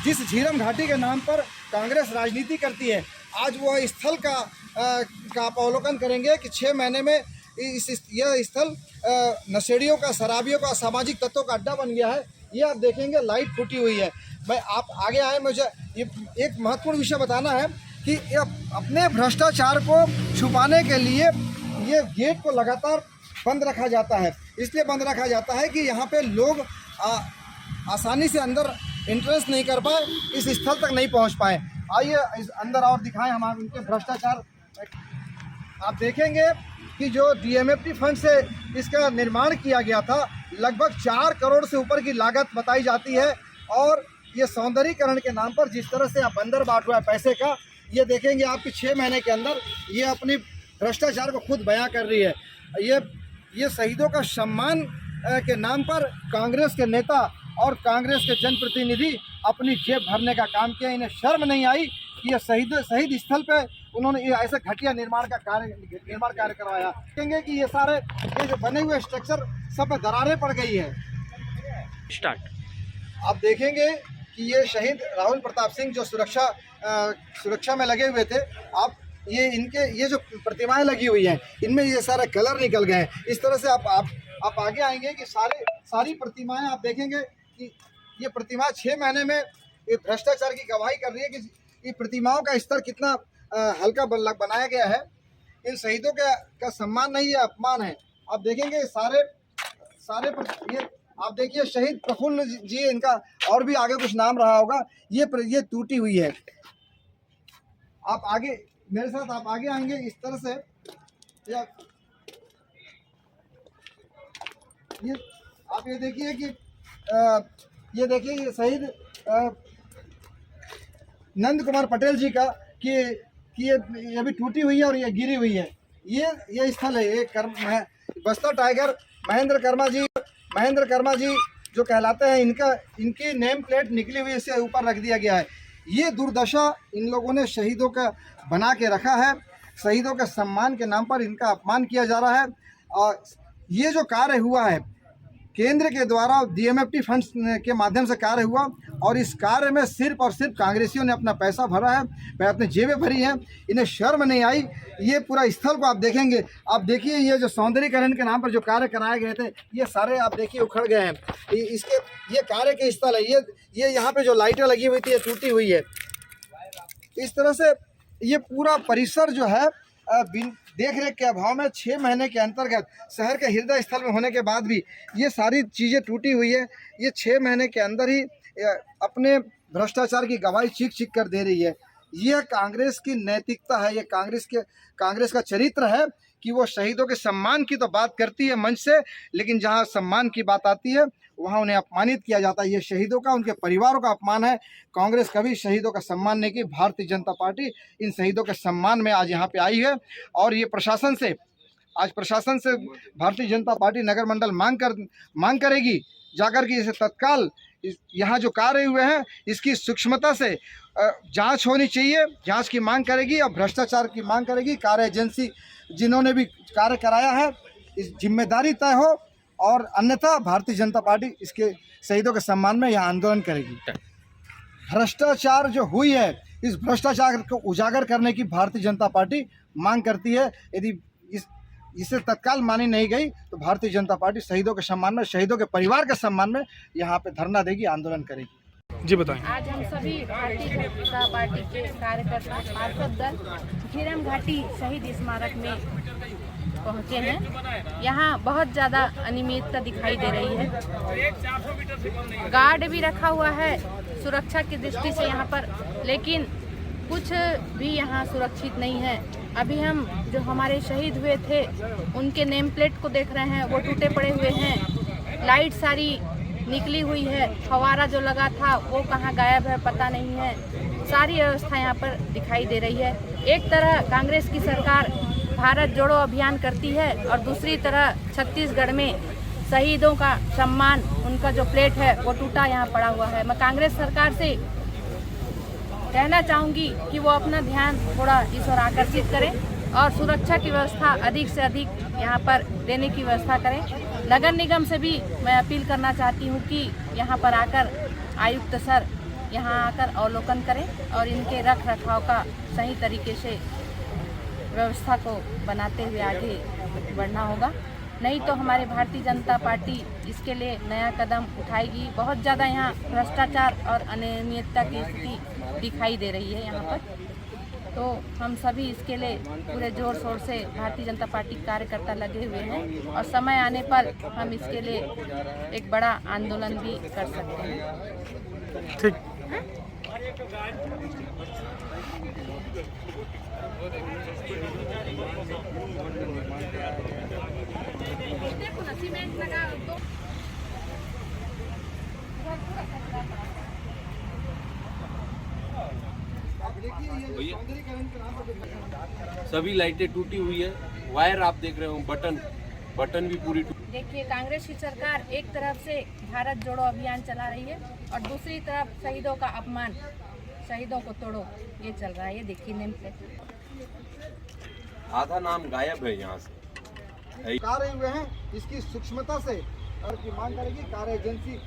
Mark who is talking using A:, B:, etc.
A: जिस झीरम घाटी के नाम पर कांग्रेस राजनीति करती है, आज वह स्थल का अवलोकन करेंगे कि 6 महीने में यह स्थल नशेड़ियों का, शराबियों का, सामाजिक तत्वों का अड्डा बन गया है। ये आप देखेंगे लाइट फूटी हुई है। मैं आप आगे आए, मुझे ये एक महत्वपूर्ण विषय बताना है कि अपने भ्रष्टाचार को छुपाने के लिए ये गेट को लगातार बंद रखा जाता है। इसलिए बंद रखा जाता है कि यहाँ पे लोग आसानी से अंदर एंट्रेंस नहीं कर पाए, इस स्थल तक नहीं पहुँच पाए। आइए इस अंदर और दिखाएं हम इनके भ्रष्टाचार। आप देखेंगे कि जो डीएमएफटी फंड से इसका निर्माण किया गया था, लगभग 4 करोड़ से ऊपर की लागत बताई जाती है। और ये सौंदर्यीकरण के नाम पर जिस तरह से आप अंदर बांट हुआ है पैसे का, ये देखेंगे आपके 6 महीने के अंदर ये अपनी भ्रष्टाचार को खुद बयां कर रही है। ये शहीदों का सम्मान के नाम पर कांग्रेस के नेता और कांग्रेस के जनप्रतिनिधि अपनी जेब भरने का काम किया। इन्हें शर्म नहीं आई कि ये शहीद स्थल पे उन्होंने ये ऐसा घटिया निर्माण कार्य करवाया। कहेंगे कि ये जो बने हुए स्ट्रक्चर सब में दरारें पड़ गई है। आप देखेंगे कि ये शहीद राहुल प्रताप सिंह जो सुरक्षा में लगे हुए थे, आप ये जो प्रतिमाएं लगी हुई हैं, इनमें ये सारे कलर निकल गए हैं। इस तरह से आप आगे आएंगे कि सारी प्रतिमाएं आप देखेंगे कि ये प्रतिमा 6 महीने में ये भ्रष्टाचार की गवाही कर रही है कि ये प्रतिमाओं का स्तर कितना हल्का बनाया गया है। इन शहीदों का सम्मान नहीं है, अपमान है। आप देखेंगे ये आप देखिए शहीद प्रफुल्ल जी, इनका और भी आगे कुछ नाम रहा होगा, ये टूटी हुई है। आप आगे मेरे साथ आप आगे आएंगे इस तरह से ये देखिए कि ये शहीद नंद कुमार पटेल जी का कि ये भी टूटी हुई है और ये गिरी हुई है। ये स्थल है, ये बस्तर टाइगर महेंद्र कर्मा जी जो कहलाते हैं, इनकी नेम प्लेट निकली हुई इससे ऊपर रख दिया गया है। ये दुर्दशा इन लोगों ने शहीदों का बना के रखा है। शहीदों के सम्मान के नाम पर इनका अपमान किया जा रहा है। और ये जो कार्य हुआ है केंद्र के द्वारा डीएमएफटी फंड्स के माध्यम से कार्य हुआ, और इस कार्य में सिर्फ और सिर्फ कांग्रेसियों ने अपना पैसा भरा है, अपने जेबें भरी हैं। इन्हें शर्म नहीं आई। ये पूरा स्थल को आप देखेंगे, आप देखिए ये जो सौंदर्यीकरण के नाम पर जो कार्य कराए गए थे, ये सारे आप देखिए उखड़ गए हैं। ये कार्य के स्थल है। ये यहाँ पे जो लाइटें लगी हुई थी, ये टूटी हुई है। इस तरह से ये पूरा परिसर जो है देख रेख के अभाव में 6 महीने के अंतर्गत शहर के हृदय स्थल में होने के बाद भी ये सारी चीज़ें टूटी हुई है। ये 6 महीने के अंदर ही अपने भ्रष्टाचार की गवाही चीख कर दे रही है। यह कांग्रेस की नैतिकता है, ये कांग्रेस का चरित्र है कि वो शहीदों के सम्मान की तो बात करती है मंच से, लेकिन जहां सम्मान की बात आती है वहां उन्हें अपमानित किया जाता है। ये शहीदों का, उनके परिवारों का अपमान है। कांग्रेस कभी शहीदों का सम्मान नहीं की। भारतीय जनता पार्टी इन शहीदों के सम्मान में आज यहाँ पे आई है। और ये प्रशासन से भारतीय जनता पार्टी नगर मंडल मांग करेगी जाकर के इसे तत्काल यहाँ जो कार्य हुए हैं इसकी सूक्ष्मता से जांच होनी चाहिए। जांच की मांग करेगी और भ्रष्टाचार की मांग करेगी। कार्य एजेंसी जिन्होंने भी कार्य कराया है, इस जिम्मेदारी तय हो, और अन्यथा भारतीय जनता पार्टी इसके शहीदों के सम्मान में यह आंदोलन करेगी। भ्रष्टाचार जो हुई है, इस भ्रष्टाचार को उजागर करने की भारतीय जनता पार्टी मांग करती है। यदि इसे तत्काल मानी नहीं गई तो भारतीय जनता पार्टी शहीदों के सम्मान में, शहीदों के परिवार के सम्मान में यहाँ पे धरना देगी, आंदोलन करेगी।
B: जी बताएं।
C: आज हम सभी भारतीय जनता पार्टी के कार्यकर्ता पार्षद दल झीरम घाटी शहीद स्मारक में पहुँचे हैं। यहाँ बहुत ज़्यादा अनियमितता दिखाई दे रही है। गार्ड भी रखा हुआ है सुरक्षा की दृष्टि से यहाँ पर, लेकिन कुछ भी यहाँ सुरक्षित नहीं है। अभी हम जो हमारे शहीद हुए थे उनके नेम प्लेट को देख रहे हैं, वो टूटे पड़े हुए हैं। लाइट सारी निकली हुई है। फवारा जो लगा था वो कहाँ गायब है पता नहीं है। सारी व्यवस्था यहाँ पर दिखाई दे रही है। एक तरह कांग्रेस की सरकार भारत जोड़ो अभियान करती है और दूसरी तरह छत्तीसगढ़ में शहीदों का सम्मान, उनका जो प्लेट है वो टूटा यहाँ पड़ा हुआ है। मैं कांग्रेस सरकार से कहना चाहूँगी कि वो अपना ध्यान थोड़ा इस ओर आकर्षित करें और सुरक्षा की व्यवस्था अधिक से अधिक यहाँ पर देने की व्यवस्था करें। नगर निगम से भी मैं अपील करना चाहती हूँ कि यहाँ पर आकर आयुक्त सर यहाँ आकर अवलोकन करें और इनके रख रखाव का सही तरीके से व्यवस्था को बनाते हुए आगे बढ़ना होगा। नहीं तो हमारे भारतीय जनता पार्टी इसके लिए नया कदम उठाएगी। बहुत ज़्यादा यहाँ भ्रष्टाचार और अनियमितता की स्थिति दिखाई दे रही है यहाँ पर, तो हम सभी इसके लिए पूरे जोर शोर से भारतीय जनता पार्टी कार्यकर्ता लगे हुए हैं और समय आने पर हम इसके लिए एक बड़ा आंदोलन भी कर सकते हैं।
B: ठीक।
D: सभी लाइटें टूटी हुई है, वायर आप देख रहे हो, बटन भी पूरी
C: देखिए, कांग्रेस की सरकार एक तरफ से भारत जोड़ो अभियान चला रही है और दूसरी तरफ शहीदों का अपमान, शहीदों को तोड़ो, ये चल रहा है। ये देखिए नेम प्लेट,
D: आधा नाम गायब है यहाँ से।
A: कार्य हुए हैं इसकी सूक्ष्मता से और की मांग करेगी कार्य एजेंसी